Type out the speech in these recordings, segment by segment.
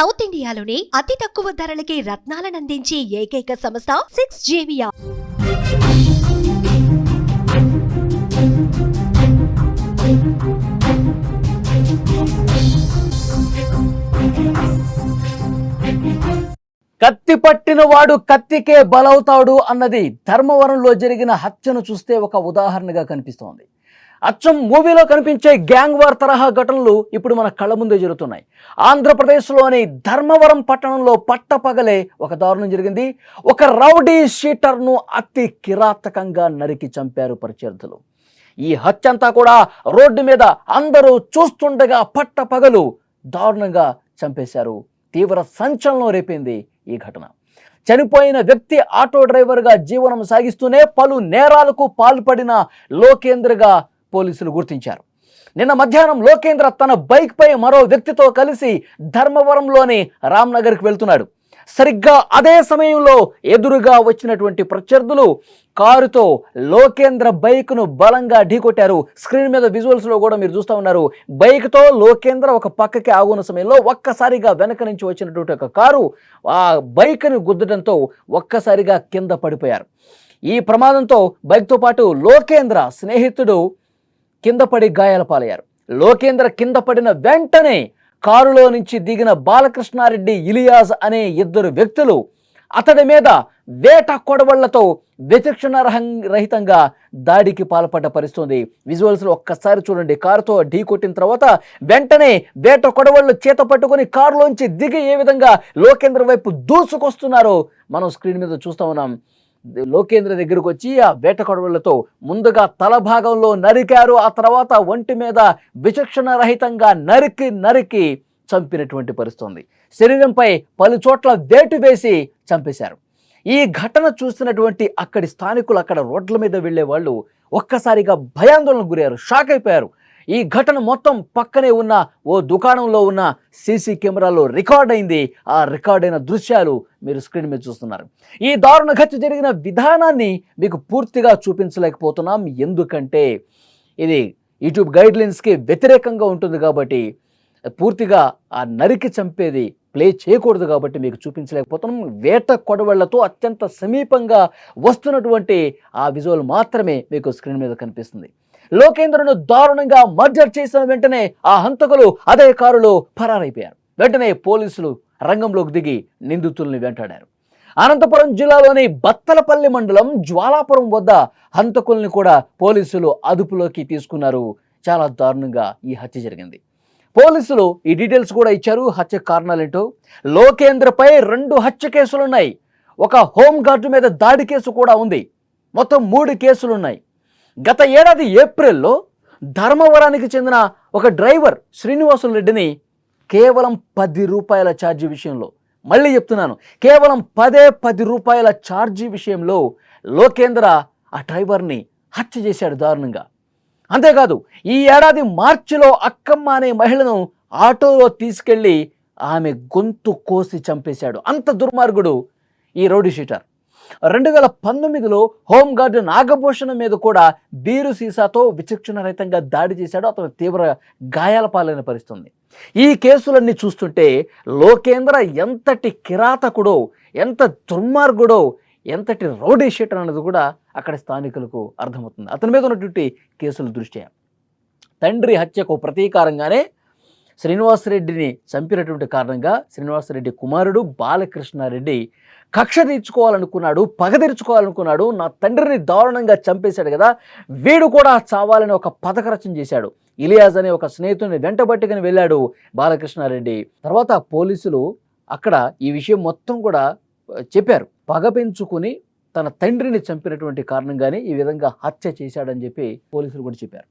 South ఇండియాలోని అతి తక్కువ ధరలకి రత్నాలనందించే ఏకైక సంస్థ 6JVR. కత్తి పట్టిన వాడు కత్తికే బలవుతాడు అన్నది ధర్మవరంలో జరిగిన హత్యను చూస్తే ఒక ఉదాహరణగా కనిపిస్తోంది. అచ్చం మూవీలో కనిపించే గ్యాంగ్ వార్ తరహా ఘటనలు ఇప్పుడు మన కళ్ళ ముందే జరుగుతున్నాయి. ఆంధ్రప్రదేశ్లోని ధర్మవరం పట్టణంలో పట్టపగలే ఒక దారుణం జరిగింది. ఒక రౌడీ షీటర్ను అతి కిరాతకంగా నరికి చంపారు ప్రత్యర్థులు. ఈ హత్య అంతా కూడా రోడ్డు మీద అందరూ చూస్తుండగా పట్టపగలు దారుణంగా చంపేశారు. తీవ్ర సంచలనం రేపింది ఈ ఘటన. చనిపోయిన వ్యక్తి ఆటో డ్రైవర్గా జీవనం సాగిస్తూనే పలు నేరాలకు పాల్పడిన లోకేంద్రగా పోలీసులు గుర్తించారు. నిన్న మధ్యాహ్నం లోకేంద్ర తన బైక్ పై మరో వ్యక్తితో కలిసి ధర్మవరంలోని రామ్నగర్కి వెళ్తున్నాడు. సరిగ్గా అదే సమయంలో ఎదురుగా వచ్చినటువంటి ప్రత్యర్థులు కారుతో లోకేంద్ర బైక్ను బలంగా ఢీకొట్టారు. స్క్రీన్ మీద విజువల్స్లో కూడా మీరు చూస్తూ ఉన్నారు. బైక్తో లోకేంద్ర ఒక పక్కకి ఆగున్న సమయంలో ఒక్కసారిగా వెనక నుంచి వచ్చినటువంటి ఒక కారు ఆ బైక్ను గుద్దడంతో ఒక్కసారిగా కింద పడిపోయారు. ఈ ప్రమాదంతో బైక్తో పాటు లోకేంద్ర స్నేహితుడు కింద పడి గాయాల పాలయ్యారు. లోకేంద్ర కింద పడిన వెంటనే కారులో నుంచి దిగిన బాలకృష్ణారెడ్డి, ఇలియాజ్ అనే ఇద్దరు వ్యక్తులు అతడి మీద వేట కొడవళ్లతో విచక్షణ రహితంగా దాడికి పాల్పడ్డ పరిస్థితుంది. విజువల్స్లో ఒక్కసారి చూడండి. కారుతో ఢీ కొట్టిన తర్వాత వెంటనే వేట కొడవళ్ళు చేత పట్టుకొని కారులోంచి దిగి ఏ విధంగా లోకేంద్ర వైపు దూసుకొస్తున్నారో మనం స్క్రీన్ మీద చూస్తూ ఉన్నాం. లోకేంద్ర దగ్గరకు వచ్చి ఆ వేట కొడవళ్లతో ముందుగా తల భాగంలో నరికారు. ఆ తర్వాత ఒంటి మీద విచక్షణ రహితంగా నరికి చంపినటువంటి పరిస్థితుంది. శరీరంపై పలు చోట్ల వేటు వేసి చంపేశారు. ఈ ఘటన చూసినటువంటి అక్కడి స్థానికులు, అక్కడ రోడ్ల మీద వెళ్లే వాళ్ళు ఒక్కసారిగా భయాందోళనకు గురయ్యారు, షాక్ అయిపోయారు. ఈ ఘటన మొత్తం పక్కనే ఉన్న ఓ దుకాణంలో ఉన్న సీసీ కెమెరాలో రికార్డ్ అయింది. ఆ రికార్డ్ అయిన దృశ్యాలు మీరు స్క్రీన్ మీద చూస్తున్నారు. ఈ దారుణ హత్య జరిగిన విధానాన్ని మీకు పూర్తిగా చూపించలేకపోతున్నాం. ఎందుకంటే ఇది యూట్యూబ్ గైడ్లైన్స్కి వ్యతిరేకంగా ఉంటుంది కాబట్టి, పూర్తిగా ఆ నరికి చంపేది ప్లే చేయకూడదు కాబట్టి మీకు చూపించలేకపోతున్నాం. వేట కొడవళ్లతో అత్యంత సమీపంగా వస్తున్నటువంటి ఆ విజువల్ మాత్రమే మీకు స్క్రీన్ మీద కనిపిస్తుంది. లోకేంద్రను దారుణంగా మర్డర్ చేసిన వెంటనే ఆ హంతకులు అదే కారులో పరారైపోయారు. వెంటనే పోలీసులు రంగంలోకి దిగి నిందితుల్ని వెంటాడారు. అనంతపురం జిల్లాలోని బత్తలపల్లి మండలం జ్వాలాపురం వద్ద హంతకుల్ని కూడా పోలీసులు అదుపులోకి తీసుకున్నారు. చాలా దారుణంగా ఈ హత్య జరిగింది. పోలీసులు ఈ డీటెయిల్స్ కూడా ఇచ్చారు. హత్య కారణాలేంటో. లోకేంద్రపై 2 హత్య కేసులున్నాయి. ఒక హోంగార్డు మీద దాడి కేసు కూడా ఉంది. మొత్తం 3 కేసులున్నాయి. గత ఏడాది ఏప్రిల్లో ధర్మవరానికి చెందిన ఒక డ్రైవర్ శ్రీనివాసులు రెడ్డిని కేవలం 10 రూపాయల ఛార్జీ విషయంలో, మళ్ళీ చెప్తున్నాను, కేవలం 10 రూపాయల ఛార్జీ విషయంలో లోకేంద్ర ఆ డ్రైవర్ని హత్య చేశాడు దారుణంగా. అంతేకాదు, ఈ ఏడాది మార్చిలో అక్కమ్మ అనే మహిళను ఆటోలో తీసుకెళ్లి ఆమె గొంతు కోసి చంపేశాడు. అంత దుర్మార్గుడు ఈ రౌడీ షీటర్. 2019లో హోంగార్డు నాగభూషణం మీద కూడా బీరు సీసాతో విచక్షణ రహితంగా దాడి చేశాడు. అతను తీవ్ర గాయాల పాలైన పరిస్థితుంది. ఈ కేసులన్నీ చూస్తుంటే లోకేంద్ర ఎంతటి కిరాతకుడో, ఎంత దుర్మార్గుడో, ఎంతటి రౌడీ షీటర్ అన్నది కూడా అక్కడ స్థానికులకు అర్థమవుతుంది. అతని మీద ఉన్నటువంటి కేసుల దృష్ట్యా తండ్రి హత్యకు ప్రతీకారంగానే శ్రీనివాసరెడ్డిని చంపినటువంటి కారణంగా శ్రీనివాసరెడ్డి కుమారుడు బాలకృష్ణారెడ్డి కక్ష తీర్చుకోవాలనుకున్నాడు, పగ తీర్చుకోవాలనుకున్నాడు. నా తండ్రిని దారుణంగా చంపేశాడు కదా, వీడు కూడా చావాలని ఒక పథక రచన చేశాడు. ఇలియాజ్ అనే ఒక స్నేహితుడిని వెంటబట్టుకుని వెళ్ళాడు బాలకృష్ణారెడ్డి. తర్వాత పోలీసులు అక్కడ ఈ విషయం మొత్తం కూడా చెప్పారు. పగ పెంచుకుని తన తండ్రిని చంపినటువంటి కారణంగానే ఈ విధంగా హత్య చేశాడని చెప్పి పోలీసులు కూడా చెప్పారు.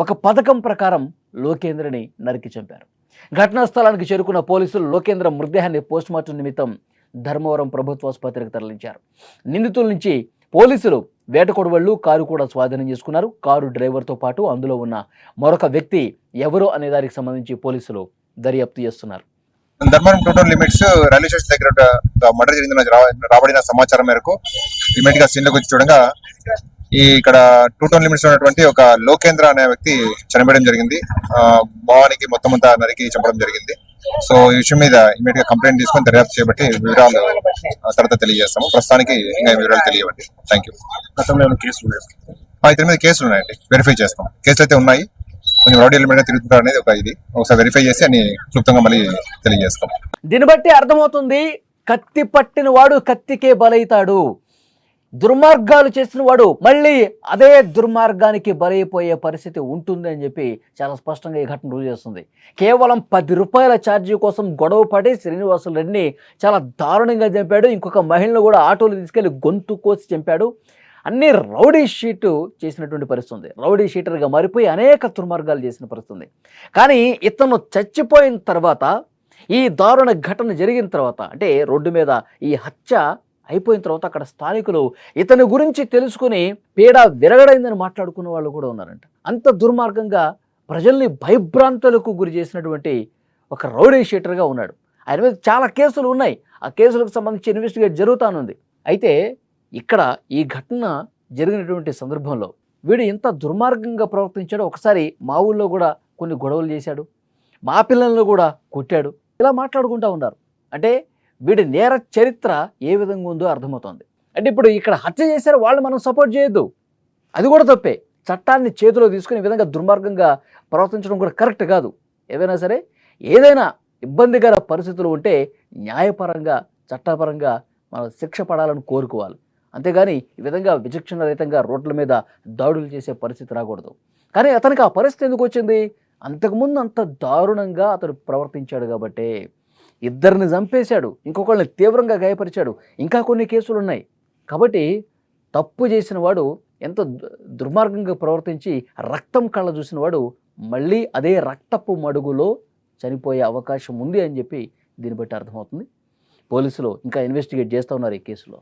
ఒక పథకం ప్రకారం లోకేంద్రని నరికి చంపారు. ఘటనా స్థలానికి చేరుకున్న పోలీసులు లోకేంద్ర మృతదేహాన్ని పోస్టుమార్టం నిమిత్తం ధర్మవరం ప్రభుత్వ ఆసుపత్రికి తరలించారు. నిందితుల నుంచి పోలీసులు వేట కొడవళ్లు, కారు కూడా స్వాధీనం చేసుకున్నారు. కారు డ్రైవర్తో పాటు అందులో ఉన్న మరొక వ్యక్తి ఎవరు అనే దానికి సంబంధించి పోలీసులు దర్యాప్తు చేస్తున్నారు. Dharmavaram total limits railway station దగ్గర మర్డర్ జరిగిందని రాబడిన సమాచారం మేరకు ఇమీడియట్ గా సీన్ లోకి వచ్చి చూడగా ఇక్కడ 2 టౌన్ లిమిట్స్ ఉన్నటువంటి ఒక లోకేంద్ర అనే వ్యక్తి చనిపోవడం జరిగింది. భావానికి మొత్తం అంతా నరికి చంపడం జరిగింది. సో ఈ విషయం మీద ఇమీడియట్ గా కంప్లైంట్ తీసుకొని దర్యాప్తు చేపట్టి వివరాలు తర్వాత తెలియజేస్తాము. ప్రస్తుతానికి ఇంకా వివరాలు తెలియవండి. Thank you. ఇతని మీద కేసులు ఉన్నాయండి, వెరిఫై చేస్తాం. కేసులు అయితే ఉన్నాయి, కొంచెం రౌడీ ఎలిమెంట్ తిరుగుతుంటారు అనేది ఇది ఒకసారి వెరిఫై చేసి అన్ని క్లుప్తంగా మళ్ళీ తెలియజేస్తాం. దీన్ని బట్టి అర్థమవుతుంది, కత్తి పట్టిన వాడు కత్తికే బలైతాడు. దుర్మార్గాలు చేసిన వాడు మళ్ళీ అదే దుర్మార్గానికి బలైపోయే పరిస్థితి ఉంటుంది అని చెప్పి చాలా స్పష్టంగా ఈ ఘటన రుజువు చేస్తుంది. కేవలం 10 రూపాయల ఛార్జీ కోసం గొడవ పడి శ్రీనివాసులు రెడ్డిని చాలా దారుణంగా చంపాడు. ఇంకొక మహిళను కూడా ఆటోలు తీసుకెళ్లి గొంతు కోసి చంపాడు. అన్ని రౌడీ షీటు చేసినటువంటి పరిస్థితి ఉంది. రౌడీ షీటర్గా మారిపోయి అనేక దుర్మార్గాలు చేసిన పరిస్థితి ఉంది. కానీ ఇతను చచ్చిపోయిన తర్వాత, ఈ దారుణ ఘటన జరిగిన తర్వాత, అంటే రోడ్డు మీద ఈ హత్య అయిపోయిన తర్వాత అక్కడ స్థానికులు ఇతని గురించి తెలుసుకుని పీడ విరగడైందని మాట్లాడుకున్న వాళ్ళు కూడా ఉన్నారంట. అంత దుర్మార్గంగా ప్రజల్ని భయభ్రాంతులకు గురి చేసినటువంటి ఒక రౌడీ షీటర్గా ఉన్నాడు. ఆయన మీద చాలా కేసులు ఉన్నాయి. ఆ కేసులకు సంబంధించి ఇన్వెస్టిగేట్ జరుగుతానుంది. అయితే ఇక్కడ ఈ ఘటన జరిగినటువంటి సందర్భంలో వీడు ఎంత దుర్మార్గంగా ప్రవర్తించాడో ఒకసారి మా ఊళ్ళో కూడా కొన్ని గొడవలు చేశాడు, మా పిల్లలను కూడా కొట్టాడు, ఇలా మాట్లాడుకుంటూ ఉన్నారు. అంటే వీడి నేర చరిత్ర ఏ విధంగా ఉందో అర్థమవుతుంది. అంటే ఇప్పుడు ఇక్కడ హత్య చేశారు, వాళ్ళు మనం సపోర్ట్ చేయొద్దు, అది కూడా తప్పే. చట్టాన్ని చేతిలో తీసుకుని ఈ విధంగా దుర్మార్గంగా ప్రవర్తించడం కూడా కరెక్ట్ కాదు. ఏదైనా సరే, ఏదైనా ఇబ్బందికర పరిస్థితులు ఉంటే న్యాయపరంగా చట్టపరంగా మనం శిక్ష పడాలని కోరుకోవాలి. అంతేగాని ఈ విధంగా విచక్షణ రహితంగా రోడ్ల మీద దాడులు చేసే పరిస్థితి రాకూడదు. కానీ అతనికి ఆ పరిస్థితి ఎందుకు వచ్చింది? అంతకుముందు అంత దారుణంగా అతడు ప్రవర్తించాడు కాబట్టి. ఇద్దరిని చంపేశాడు, ఇంకొకళ్ళని తీవ్రంగా గాయపరిచాడు, ఇంకా కొన్ని కేసులు ఉన్నాయి. కాబట్టి తప్పు చేసిన వాడు ఎంత దుర్మార్గంగా ప్రవర్తించి రక్తం కళ్ళ చూసిన వాడు మళ్ళీ అదే రక్తపు మడుగులో చనిపోయే అవకాశం ఉంది అని చెప్పి దీన్ని బట్టి అర్థమవుతుంది. పోలీసులు ఇంకా ఇన్వెస్టిగేట్ చేస్తూ ఉన్నారు ఈ కేసులో.